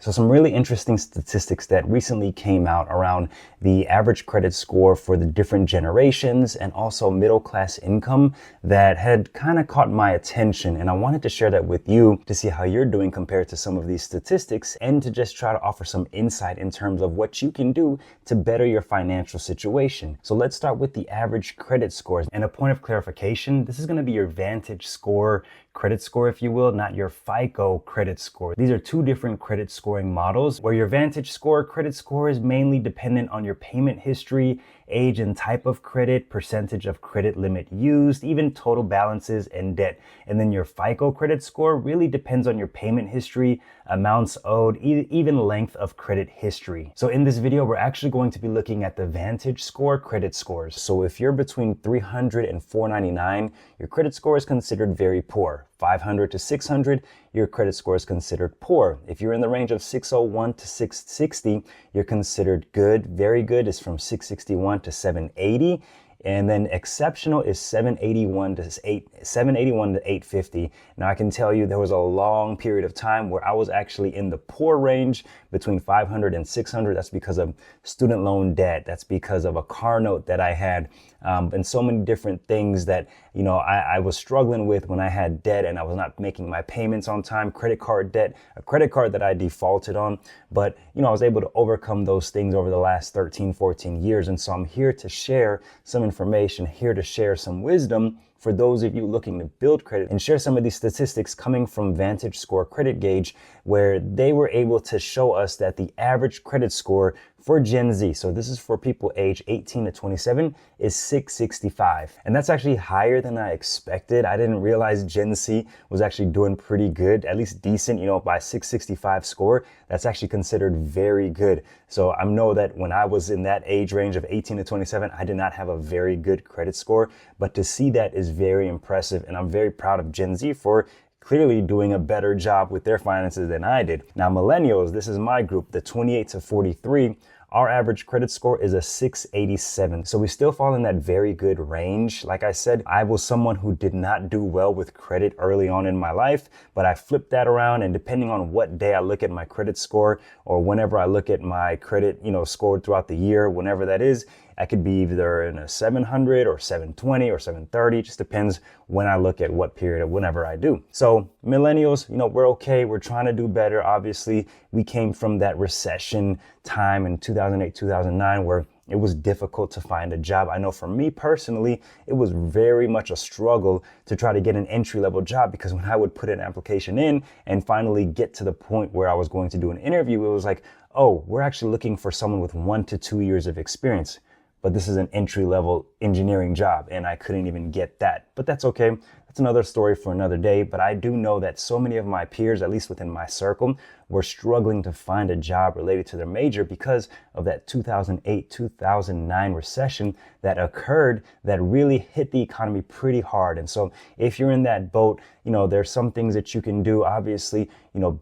So some really interesting statistics that recently came out around the average credit score for the different generations and also middle class income that had kind of caught my attention. And I wanted to share that with you to see how you're doing compared to some of these statistics and to just try to offer some insight in terms of what you can do to better your financial situation. So let's start with the average credit scores. And a point of clarification, this is going to be your VantageScore credit score, if you will, not your FICO credit score. These are two different credit scoring models where your VantageScore credit score is mainly dependent on your payment history, age and type of credit, percentage of credit limit used, even total balances and debt. And then your FICO credit score really depends on your payment history, amounts owed, even length of credit history. So in this video, we're actually going to be looking at the VantageScore credit scores. So if you're between 300 and 499, your credit score is considered very poor. 500 to 600, your credit score is considered poor. If you're in the range of 601 to 660, you're considered good. Very good is from 661 to 780. And then exceptional is 781 to 850. Now I can tell you there was a long period of time where I was actually in the poor range between 500 and 600. That's because of student loan debt. That's because of a car note that I had, and so many different things that, I was struggling with when I had debt and I was not making my payments on time, credit card debt, a credit card that I defaulted on. But, I was able to overcome those things over the last 13, 14 years. And so I'm here to share some information, here to share some wisdom for those of you looking to build credit and share some of these statistics coming from VantageScore Credit Gauge, where they were able to show us that the average credit score for Gen Z, so this is for people age 18 to 27, is 665. And that's actually higher than I expected. I didn't realize Gen Z was actually doing pretty good, at least decent, by 665 score. That's actually considered very good. So I know that when I was in that age range of 18 to 27, I did not have a very good credit score, but to see that is very impressive. And I'm very proud of Gen Z for clearly doing a better job with their finances than I did. Now, millennials, this is my group, the 28 to 43, our average credit score is a 687. So we still fall in that very good range. Like I said, I was someone who did not do well with credit early on in my life, but I flipped that around. And depending on what day I look at my credit score or whenever I look at my credit, scored throughout the year, whenever that is, I could be either in a 700 or 720 or 730. It just depends when I look at what period or whenever I do. So millennials, we're okay. We're trying to do better. Obviously, we came from that recession time in 2008, 2009, where it was difficult to find a job. I know for me personally, it was very much a struggle to try to get an entry-level job, because when I would put an application in and finally get to the point where I was going to do an interview, it was like, oh, we're actually looking for someone with 1 to 2 years of experience. But this is an entry-level engineering job, and I couldn't even get that. But that's okay. That's another story for another day. But I do know that so many of my peers, at least within my circle, were struggling to find a job related to their major because of that 2008, 2009 recession that occurred that really hit the economy pretty hard. And so if you're in that boat, there's some things that you can do. Obviously,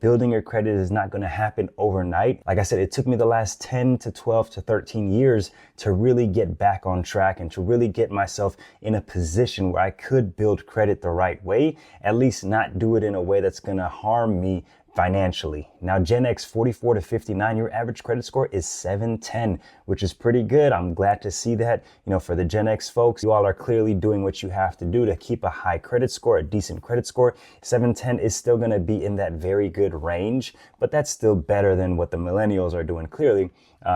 building your credit is not going to happen overnight. Like I said, it took me the last 10 to 12 to 13 years to really get back on track and to really get myself in a position where I could build credit the right way, at least not do it in a way that's going to harm me financially. Now, Gen X 44 to 59, your average credit score is 710, which is pretty good. I'm glad to see that. For the Gen X folks, you all are clearly doing what you have to do to keep a high credit score, a decent credit score. 710 is still going to be in that very good range, but that's still better than what the millennials are doing, clearly.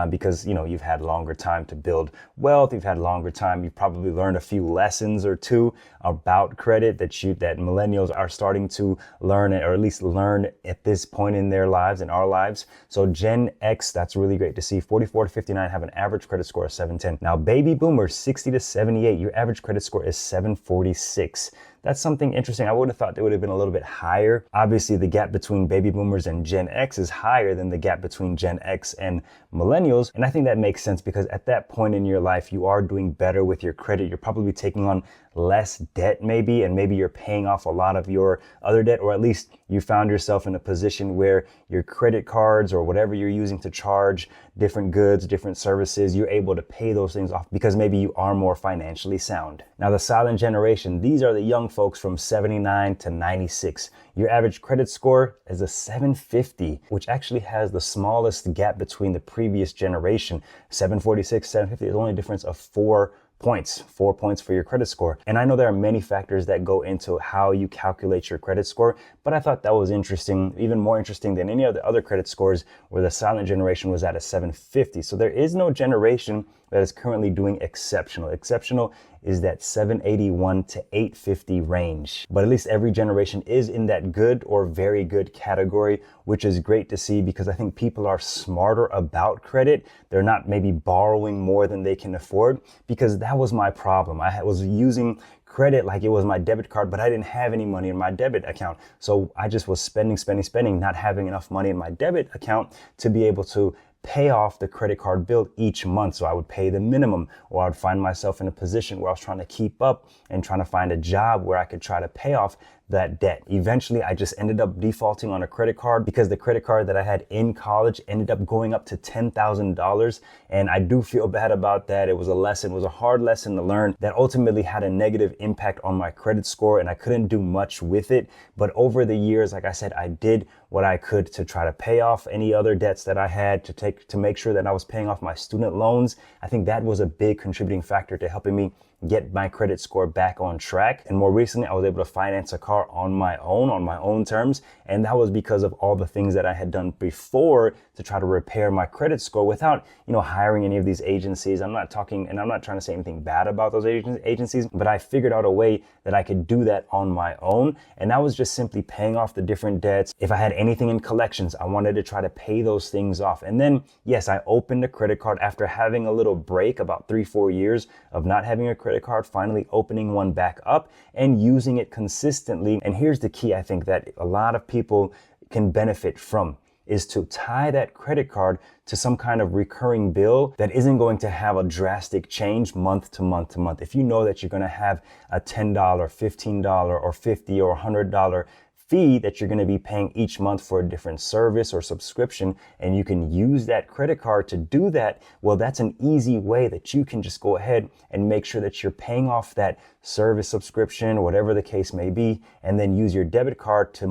Because, you've had longer time to build wealth. You've had longer time. You've probably learned a few lessons or two about credit that millennials are starting to learn, or at least learn at this point in their lives, in our lives. So Gen X, that's really great to see. 44 to 59 have an average credit score of 710. Now, baby boomers, 60 to 78, your average credit score is 746. That's something interesting. I would have thought it would have been a little bit higher. Obviously, the gap between baby boomers and Gen X is higher than the gap between Gen X and millennials. And I think that makes sense, because at that point in your life, you are doing better with your credit. You're probably taking on less debt maybe, and maybe you're paying off a lot of your other debt, or at least you found yourself in a position where your credit cards or whatever you're using to charge different goods, different services, you're able to pay those things off because maybe you are more financially sound. Now, the silent generation, these are the young folks from 79 to 96. Your average credit score is a 750, which actually has the smallest gap between the previous generation. 746, 750 is only a difference of 4 points for your credit score. And I know there are many factors that go into how you calculate your credit score, but I thought that was interesting, even more interesting than any of the other credit scores where the silent generation was at a 750. So there is no generation that is currently doing exceptional. Exceptional is that 781 to 850 range. But at least every generation is in that good or very good category, which is great to see because I think people are smarter about credit. They're not maybe borrowing more than they can afford, because that was my problem. I was using credit like it was my debit card, but I didn't have any money in my debit account. So I just was spending, not having enough money in my debit account to be able to pay off the credit card bill each month. So I would pay the minimum, or I would find myself in a position where I was trying to keep up and trying to find a job where I could try to pay off that debt. Eventually, I just ended up defaulting on a credit card because the credit card that I had in college ended up going up to $10,000. And I do feel bad about that. It was a hard lesson to learn that ultimately had a negative impact on my credit score, and I couldn't do much with it. But over the years, like I said, I did what I could to try to pay off any other debts that I had, to make sure that I was paying off my student loans. I think that was a big contributing factor to helping me get my credit score back on track. And more recently, I was able to finance a car on my own terms. And that was because of all the things that I had done before to try to repair my credit score without, hiring any of these agencies. I'm not trying to say anything bad about those agencies, but I figured out a way that I could do that on my own. And that was just simply paying off the different debts. If I had anything in collections, I wanted to try to pay those things off. And then, yes, I opened a credit card after having a little break, about 3-4 years of not having a credit card, finally opening one back up and using it consistently. And here's the key, I think, that a lot of people can benefit from, is to tie that credit card to some kind of recurring bill that isn't going to have a drastic change month to month to month. If you know that you're going to have a $10, $15 or $50 or $100 fee that you're going to be paying each month for a different service or subscription, and you can use that credit card to do that, well, that's an easy way that you can just go ahead and make sure that you're paying off that service subscription, whatever the case may be, and then use your debit card to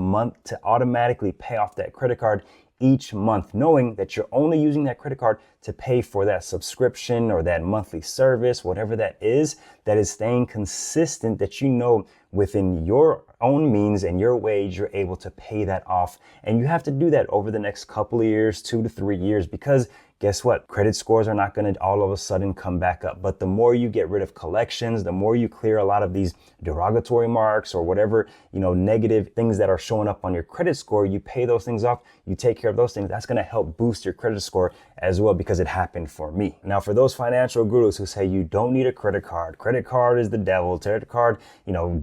automatically pay off that credit card each month, knowing that you're only using that credit card to pay for that subscription or that monthly service, whatever that is staying consistent, that within your own means and your wage, you're able to pay that off. And you have to do that over the next couple of years, 2 to 3 years, because guess what? Credit scores are not going to all of a sudden come back up. But the more you get rid of collections, the more you clear a lot of these derogatory marks or whatever, negative things that are showing up on your credit score, you pay those things off, you take care of those things. That's going to help boost your credit score as well, because it happened for me. Now, for those financial gurus who say you don't need a credit card is the devil, credit card,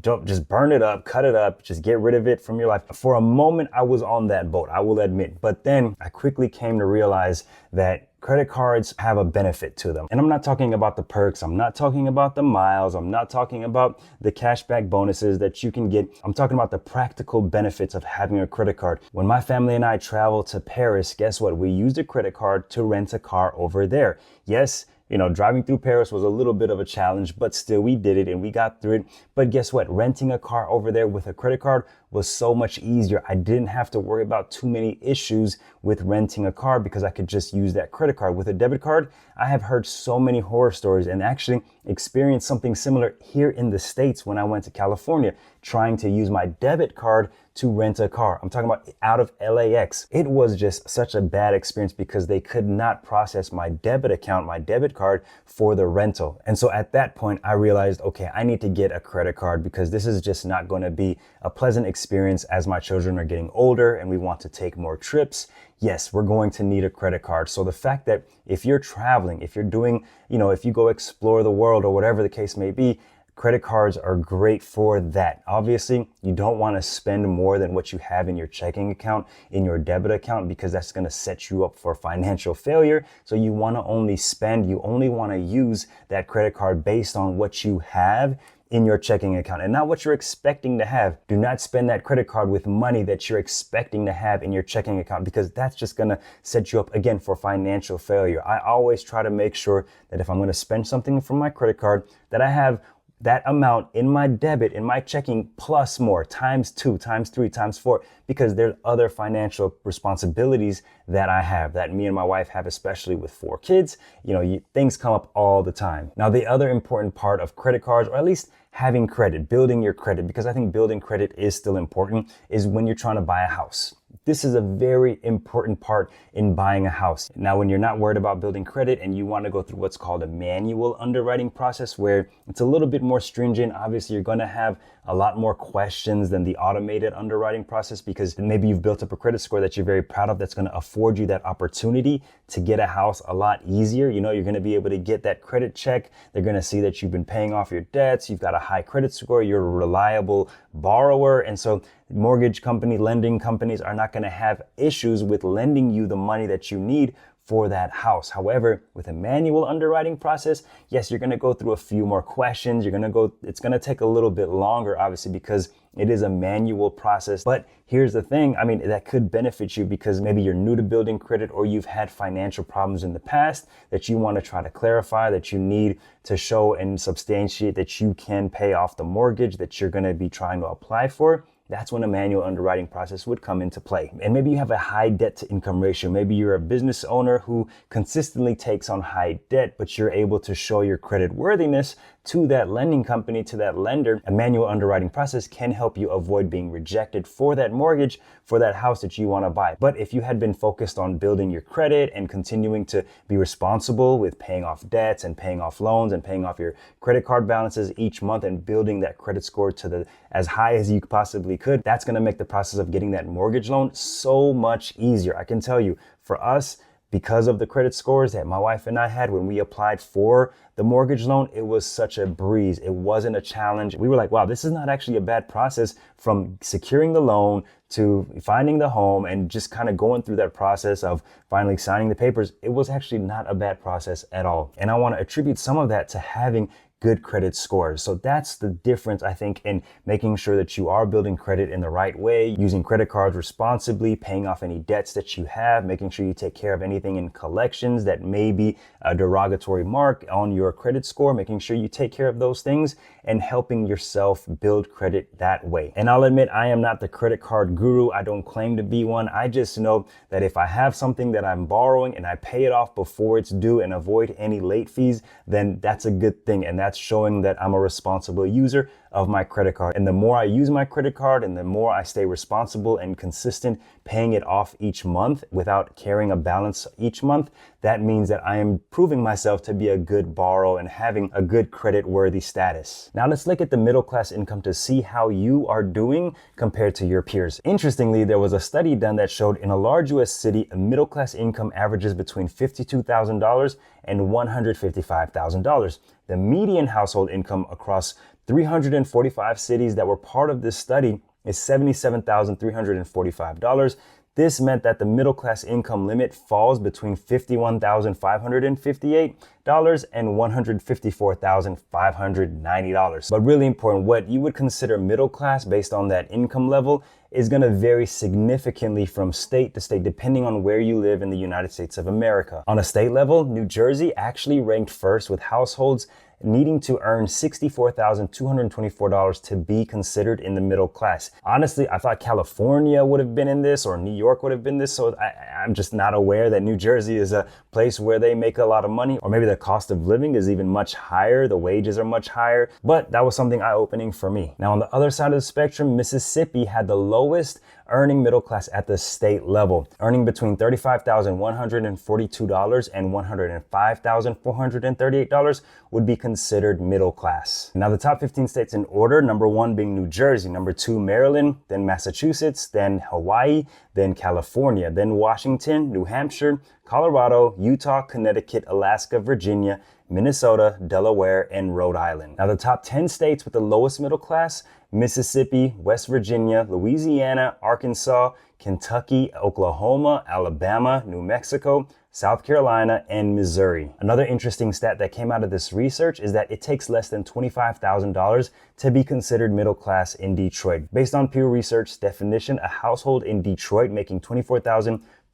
don't just burn it up, cut it up, just get rid of it from your life. For a moment, I was on that boat, I will admit. But then I quickly came to realize that credit cards have a benefit to them. And I'm not talking about the perks. I'm not talking about the miles. I'm not talking about the cashback bonuses that you can get. I'm talking about the practical benefits of having a credit card. When my family and I traveled to Paris, guess what? We used a credit card to rent a car over there. Yes, driving through Paris was a little bit of a challenge, but still we did it and we got through it. But guess what? Renting a car over there with a credit card was so much easier. I didn't have to worry about too many issues with renting a car because I could just use that credit card. With a debit card, I have heard so many horror stories and actually experienced something similar here in the States when I went to California, trying to use my debit card to rent a car. I'm talking about out of LAX. It was just such a bad experience because they could not process my debit card for the rental. And so at that point, I realized, okay, I need to get a credit card because this is just not going to be a pleasant experience as my children are getting older and we want to take more trips. Yes, we're going to need a credit card. So the fact that if you're traveling, if you're doing, if you go explore the world or whatever the case may be, credit cards are great for that. Obviously, you don't want to spend more than what you have in your checking account, in your debit account, because that's going to set you up for financial failure. So you want to only want to use that credit card based on what you have in your checking account and not what you're expecting to have. Do not spend that credit card with money that you're expecting to have in your checking account, because that's just going to set you up again for financial failure. I always try to make sure that if I'm going to spend something from my credit card, that I have that amount in my debit, in my checking, plus more, times 2, times 3, times 4, because there's other financial responsibilities that I have, that me and my wife have, especially with 4 kids. Things come up all the time. Now, the other important part of credit cards, or at least having credit, building your credit, because I think building credit is still important, is when you're trying to buy a house. This is a very important part in buying a house. Now, when you're not worried about building credit and you want to go through what's called a manual underwriting process, where it's a little bit more stringent, obviously you're going to have a lot more questions than the automated underwriting process, because maybe you've built up a credit score that you're very proud of that's going to afford you that opportunity to get a house a lot easier. You're going to be able to get that credit check. They're going to see that you've been paying off your debts. You've got a high credit score. You're a reliable borrower. And so mortgage company, lending companies are not going to have issues with lending you the money that you need for that house. However, with a manual underwriting process, yes, you're going to go through a few more questions. It's going to take a little bit longer, obviously, because it is a manual process. But here's the thing, that could benefit you because maybe you're new to building credit, or you've had financial problems in the past that you want to try to clarify, that you need to show and substantiate that you can pay off the mortgage that you're going to be trying to apply for. That's when a manual underwriting process would come into play. And maybe you have a high debt to income ratio. Maybe you're a business owner who consistently takes on high debt, but you're able to show your credit worthiness to that lending company, to that lender. A manual underwriting process can help you avoid being rejected for that mortgage, for that house that you want to buy. But if you had been focused on building your credit and continuing to be responsible with paying off debts and paying off loans and paying off your credit card balances each month and building that credit score to as high as you possibly could, that's going to make the process of getting that mortgage loan so much easier. I can tell you, for us, because of the credit scores that my wife and I had when we applied for the mortgage loan, it was such a breeze. It wasn't a challenge. We were like, wow, this is not actually a bad process, from securing the loan to finding the home and just kind of going through that process of finally signing the papers. It was actually not a bad process at all. And I want to attribute some of that to having good credit scores. So that's the difference, I think, in making sure that you are building credit in the right way, using credit cards responsibly, paying off any debts that you have, making sure you take care of anything in collections that may be a derogatory mark on your credit score, making sure you take care of those things and helping yourself build credit that way. And I'll admit, I am not the credit card guru. I don't claim to be one. I just know that if I have something that I'm borrowing and I pay it off before it's due and avoid any late fees, then that's a good thing. And that's showing that I'm a responsible user of my credit card. And the more I use my credit card and the more I stay responsible and consistent paying it off each month without carrying a balance each month, that means that I am proving myself to be a good borrower and having a good credit worthy status. Now let's look at the middle class income to see how you are doing compared to your peers. Interestingly, there was a study done that showed in a large US city, a middle class income averages between $52,000 and $155,000. The median household income across 345 cities that were part of this study is $77,345. This meant that the middle class income limit falls between $51,558 and $154,590. But really important, what you would consider middle class based on that income level is going to vary significantly from state to state depending on where you live in the United States of America. On a state level, New Jersey actually ranked first with households needing to earn $64,224 to be considered in the middle class. Honestly, I thought California would have been in this or New York would have been this, so I'm just not aware that New Jersey is a place where they make a lot of money, or maybe the cost of living is even much higher, the wages are much higher, but that was something eye-opening for me. Now on the other side of the spectrum, Mississippi had the lowest earning middle class at the state level, earning between $35,142 and $105,438 would be considered middle class. Now the top 15 states in order, number 1 being New Jersey, number 2 Maryland, then Massachusetts, then Hawaii, then California, then Washington, New Hampshire, Colorado, Utah, Connecticut, Alaska, Virginia, Minnesota, Delaware, and Rhode Island. Now the top 10 states with the lowest middle class: Mississippi, West Virginia, Louisiana, Arkansas, Kentucky, Oklahoma, Alabama, New Mexico, South Carolina, and Missouri. Another interesting stat that came out of this research is that it takes less than $25,000 to be considered middle class in Detroit. Based on Pew Research definition, a household in Detroit making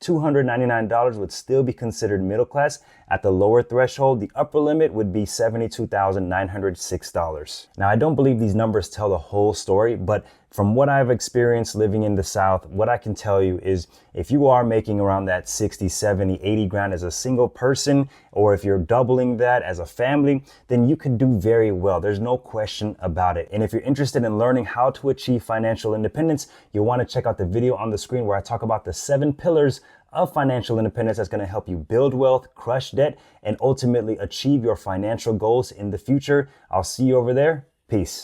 $299 would still be considered middle class. At the lower threshold, the upper limit would be $72,906. Now, I don't believe these numbers tell the whole story, but from what I've experienced living in the South, what I can tell you is if you are making around that 60, 70, 80 grand as a single person, or if you're doubling that as a family, then you could do very well. There's no question about it. And if you're interested in learning how to achieve financial independence, you'll want to check out the video on the screen where I talk about the 7 pillars of financial independence that's going to help you build wealth, crush debt, and ultimately achieve your financial goals in the future. I'll see you over there. Peace.